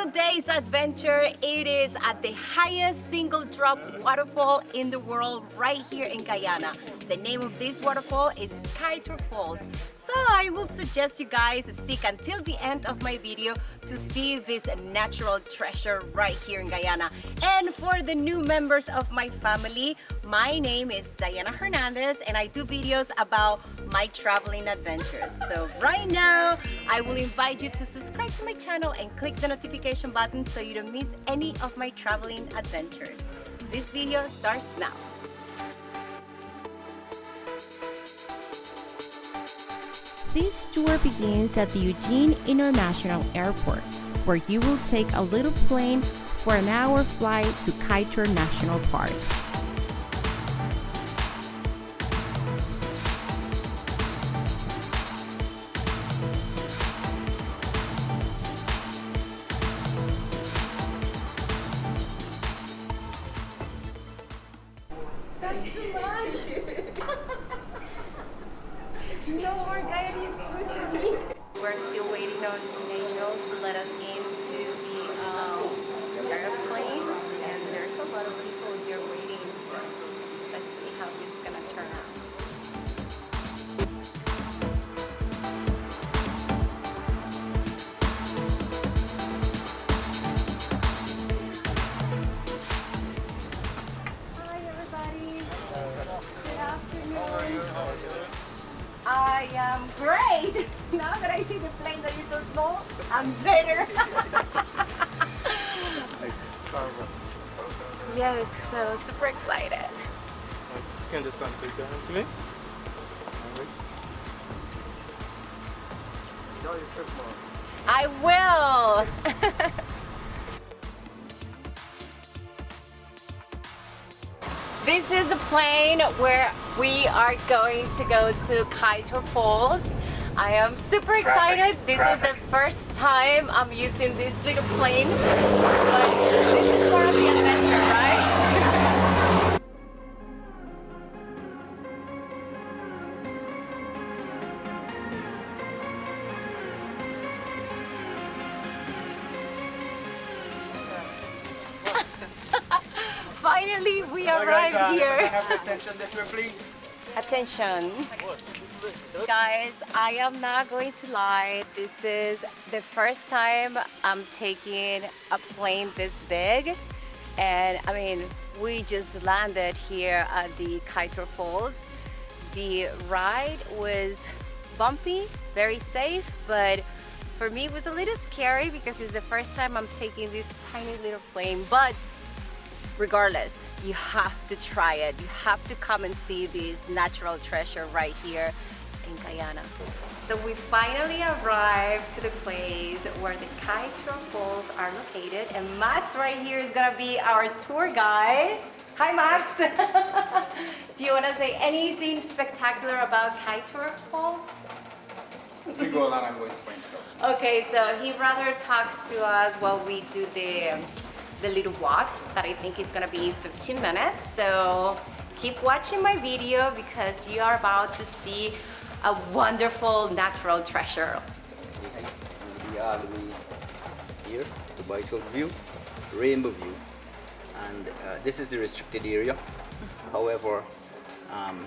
Today's adventure, it is at the highest single drop waterfall in the world right here in Guyana. The name of this waterfall is Kaieteur Falls. So I will suggest you guys stick until the end of my video to see this natural treasure right here in Guyana. And for the new members of my family, my name is Diana Hernandez and I do videos about my traveling adventures. So right now, I will invite you to subscribe to my channel and click the notification button so you don't miss any of my traveling adventures. This video starts now. This tour begins at the Eugene International Airport, where you will take a little plane for an hour flight to Kaieteur National Park. That's too much! No more Guyanese food for me. We're still waiting on Angel to let us into the airplane, and there's a lot of people here waiting, so let's see how this is gonna turn out. Hi everybody. Good afternoon. How are you? I am great. Now that I see the plane that is so small, I'm better. Yes, so super excited. You can just place your hands to me. Enjoy your trip, Mom. I will. This is the plane where we are going to go to Kaieteur Falls. I am super excited. This is the first time I'm using this little plane, but this is part of the adventure, right? Finally, we arrived here. Can I have your attention this way, please? Attention. Guys, I am not going to lie. This is the first time I'm taking a plane this big. And I mean, we just landed here at the Kaieteur Falls. The ride was bumpy, very safe, but for me it was a little scary because it's the first time I'm taking this tiny little plane. But regardless, you have to try it. You have to come and see this natural treasure right here in Guyana. So we finally arrived to the place where the Kaieteur Falls are located, and Max right here is gonna be our tour guide. Hi Max! Do you want to say anything spectacular about Kaieteur Falls? As we go along, I'm going to point it out. Okay, so he rather talks to us while we do the little walk that I think is gonna be 15 minutes. So keep watching my video because you are about to see a wonderful natural treasure. We are here, the bicycle view, rainbow view, and this is the restricted area. However,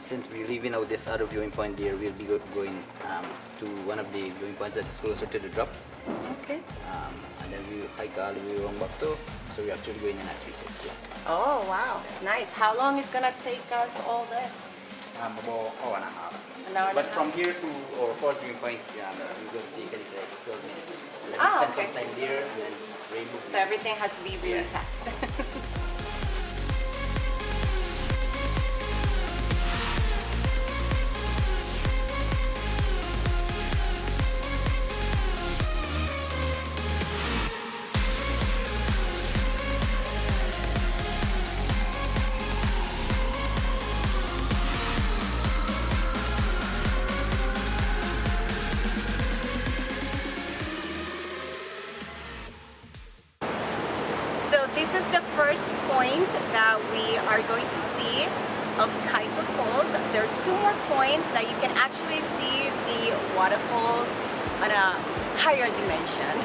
since we're leaving out this other viewing point there, we'll be going to one of the viewing points that is closer to the drop. Okay. And then we hike all the way around back, so we're actually going in at 360. Oh wow, nice. How long is gonna take us all this? About an hour and a half. An hour and But a half. from here to our first viewing point, we're going to take it like 12 minutes. Then Ah, spend okay. some time there, and then rainbow view. So everything has to be really fast. So this is the first point that we are going to see of Kaieteur Falls. There are two more points that you can actually see the waterfalls on a higher dimension.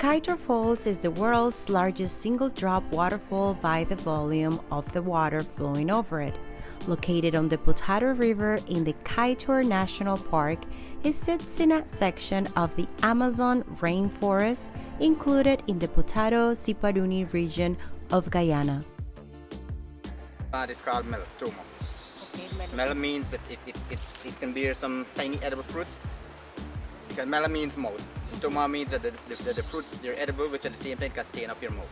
Kaieteur Falls is the world's largest single-drop waterfall by the volume of the water flowing over it. Located on the Potato River in the Kaieteur National Park, it sits in a section of the Amazon rainforest included in the Potato-Siparuni region of Guyana. It's called melastoma. Okay, Mela means that it can bear some tiny edible fruits. Because mela means mouth. Stoma means that the fruits, they're edible, which at the same time can stain up your mouth.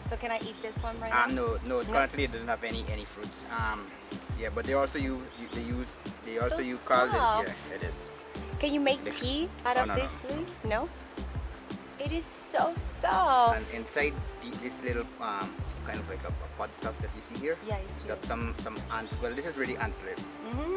So can I eat this one right now? No, currently it doesn't have any fruits. Yeah, but they also use call it, yeah, it is. Can you make tea out of this leaf? No? It is so soft. And inside this little kind of like a pod stuff that you see here, Yeah, it's got some ants. Well, this is really ants live,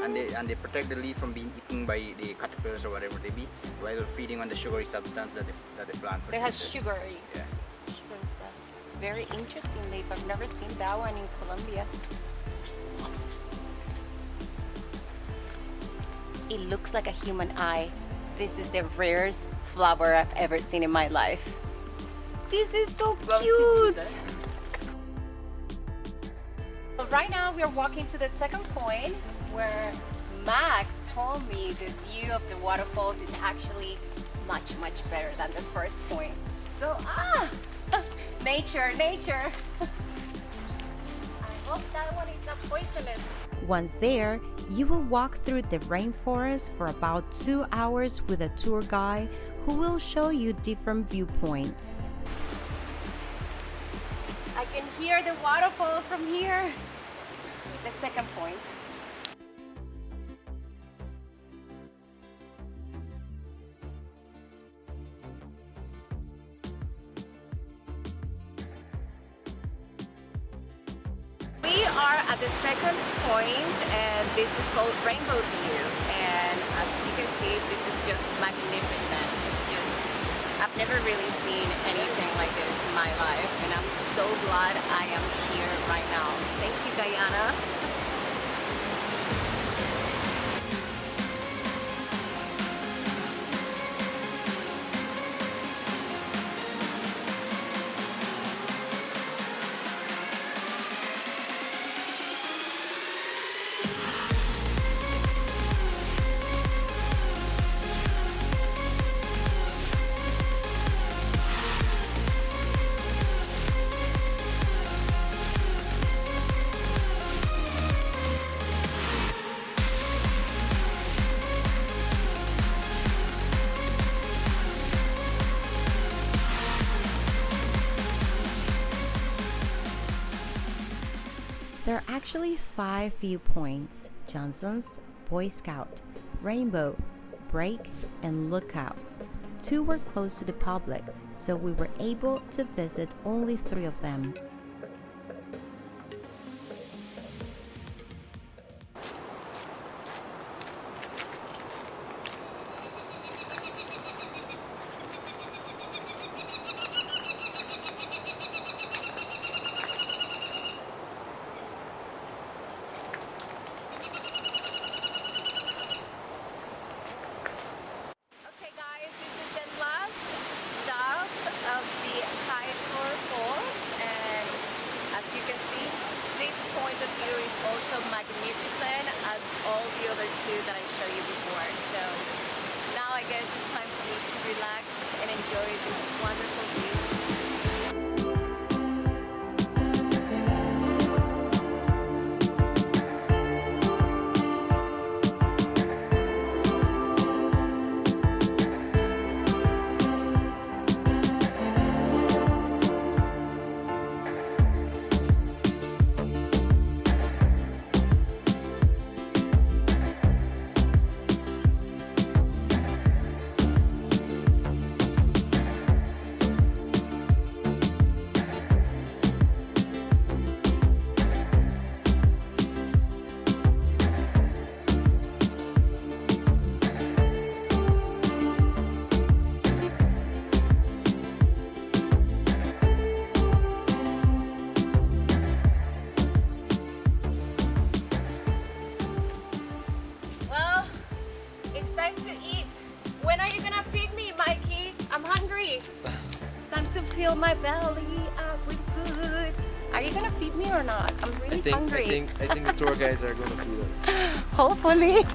and they protect the leaf from being eaten by the caterpillars or whatever they be, while feeding on the sugary substance that the plant produces. It has sugary. Yeah. Sugary stuff. Very interesting leaf. I've never seen that one in Colombia. It looks like a human eye. This is the rarest flower I've ever seen in my life. This is so cute! So right now we're walking to the second point where Max told me the view of the waterfalls is actually much better than the first point. So nature! I hope that one is not poisonous. Once there, you will walk through the rainforest for about 2 hours with a tour guide who will show you different viewpoints. I can hear the waterfalls from here. The second point. We are at the second point, and this is called Rainbow View. And as you can see, this is just magnificent. It's just, I've never really seen anything like this in my life, and I'm so glad I am here right now. Thank you, Guyana. There are actually 5 viewpoints: Johnson's, Boy Scout, Rainbow, Break, and Lookout. 2 were closed to the public, so we were able to visit only 3 of them. Kaieteur Fall, and as you can see, this point of view is also magnificent as all the other 2 that I showed you before. So now I guess it's time for me to relax and enjoy this wonderful view. fill my belly up with food. Are you gonna feed me or not? I'm really hungry. I think the tour guides are gonna feed us. Hopefully.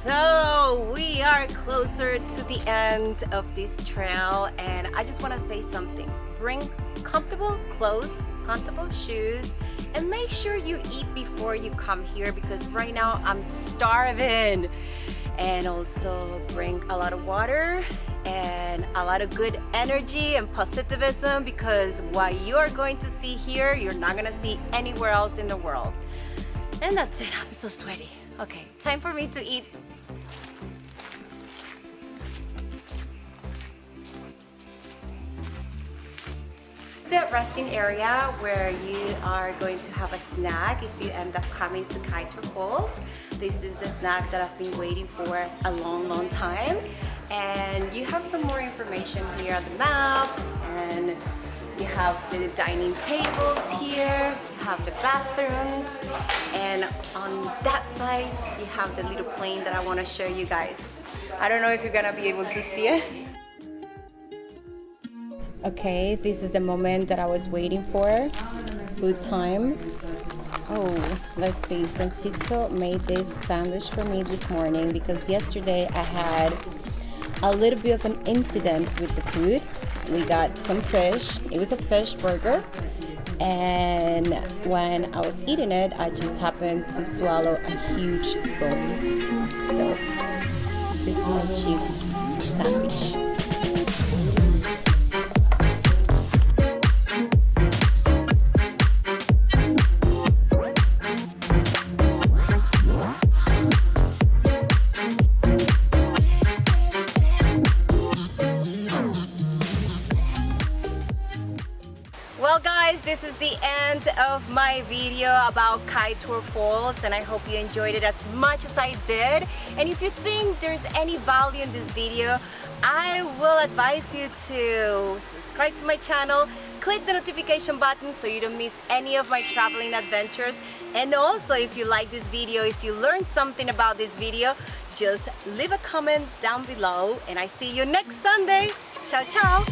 So we are closer to the end of this trail, and I just want to say something. Bring comfortable clothes, comfortable shoes, and make sure you eat before you come here, because right now I'm starving. And also bring a lot of water and a lot of good energy and positivism, because what you're going to see here, you're not gonna see anywhere else in the world. And that's it. I'm so sweaty. Okay, time for me to eat. The resting area where you are going to have a snack if you end up coming to Kaieteur Falls. This is the snack that I've been waiting for a long time, and you have some more information here on the map, and you have the dining tables here, you have the bathrooms, and on that side you have the little plane that I want to show you guys. I don't know if you're gonna be able to see it. Okay, this is the moment that I was waiting for. Food time. Oh, let's see. Francisco made this sandwich for me this morning because yesterday I had a little bit of an incident with the food. We got some fish. It was a fish burger. And when I was eating it, I just happened to swallow a huge bone. So, this is my cheese sandwich. Well guys, this is the end of my video about Kaieteur Falls, and I hope you enjoyed it as much as I did. And if you think there's any value in this video, I will advise you to subscribe to my channel, click the notification button so you don't miss any of my traveling adventures. And also, if you like this video, if you learned something about this video, just leave a comment down below, and I see you next Sunday. Ciao, ciao.